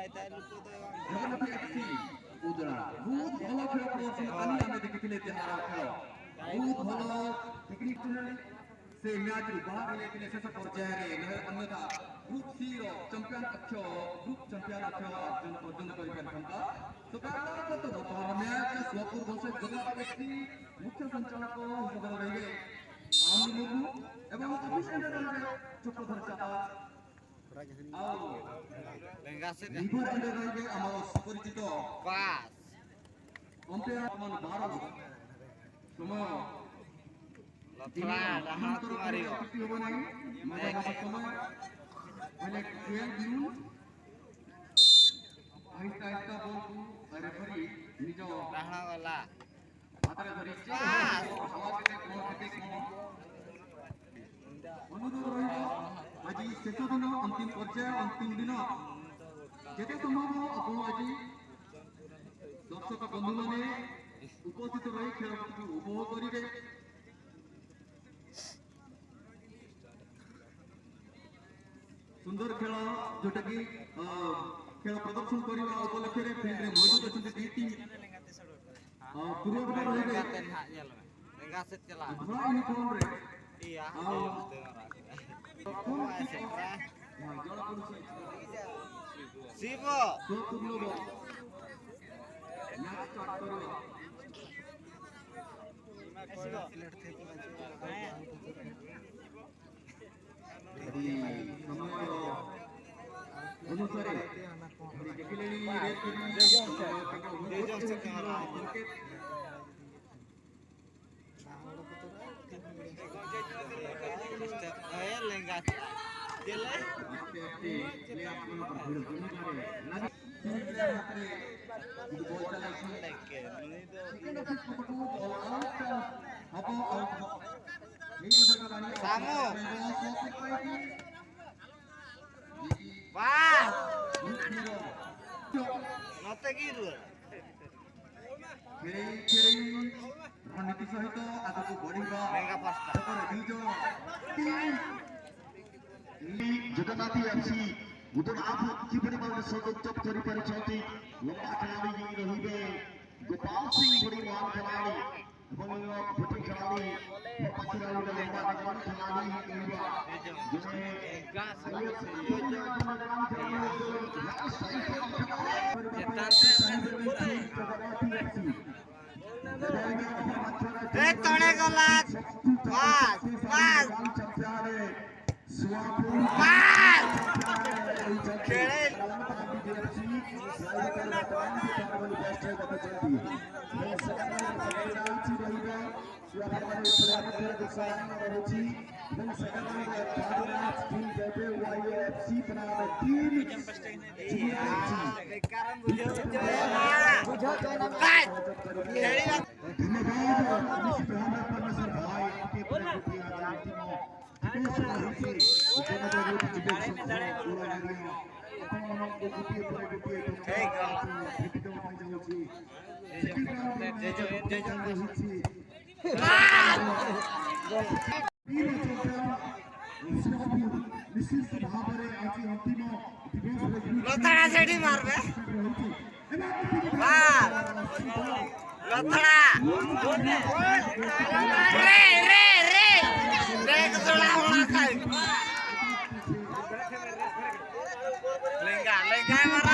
Jagannath FC Udala ବହୁତ ଭଲ ଖେଳ ପ୍ରଦର୍ଶନ କାଲି ଆମେ ଦେଖିଥିଲେ ଯାହାର ଖେଳ ବହୁତ ଭଲ ଟେକ୍ନିକ से मैच बाहर लेकिन शेष पर्यायर अन्यथा ग्रुप सी चैंपियन अक्ष ग्रुप चैंपियन अक्ष अर्जन कर पारता तो वर्तमान मैच स्वपुर वर्सेस जगन्नाथ एफसी मुख्य संचालक हिसाब से रहिबे आनंद एवं अभिषेक चक्रधर चाचा लिवर एंड रहिबे हमर सुपरिचित बास अंपायर मन भारत समय लथड़ा रहा तुम्हारी हो मैं समय पहले 12 नून आहिस्ता आहिस्ता बॉल को रेफरी निज रहा वाला हातरे धरि हवा केते अनुरोध रहिबो आज शेष दिन अंतिम पर्याय अंतिम दिन जेते संभव आपण आज दर्शक बंधु माने उपस्थित रही खेल को उपभोग करिवे सुंदर खेल जोटा कि खेल प्रदर्शन करने उपलक्ष्य रे फील्ड रे मौजूद अछंती दी टीम पूर्वपट रहिबे लेंगा से चला धला यूनिफॉर्म रे इया शिव तो तुम लोग मैच स्टार्ट करो अनुसारे रणनीति सहित आगे को बढ़िबा जगन्नाथ एफसी गुटन आप किपरि भाव सर्वोच्च करि परिछथि लंबा खिलाड़ी रहिबे गोपाल सिंह बड़ी महान खिलाड़ी ଏବଂ ଗୋଟି ଖେଳାଳି ପାଖରେ ଲମ୍ବା ଜଗନ୍ ଖେଳାଳି ରହିବା तणे गला पास पास खेले लथड़ा सेठी मारबे वाह लथड़ा रे रे रे देख जोड़ा होना खाई लेंगा लेंगा मार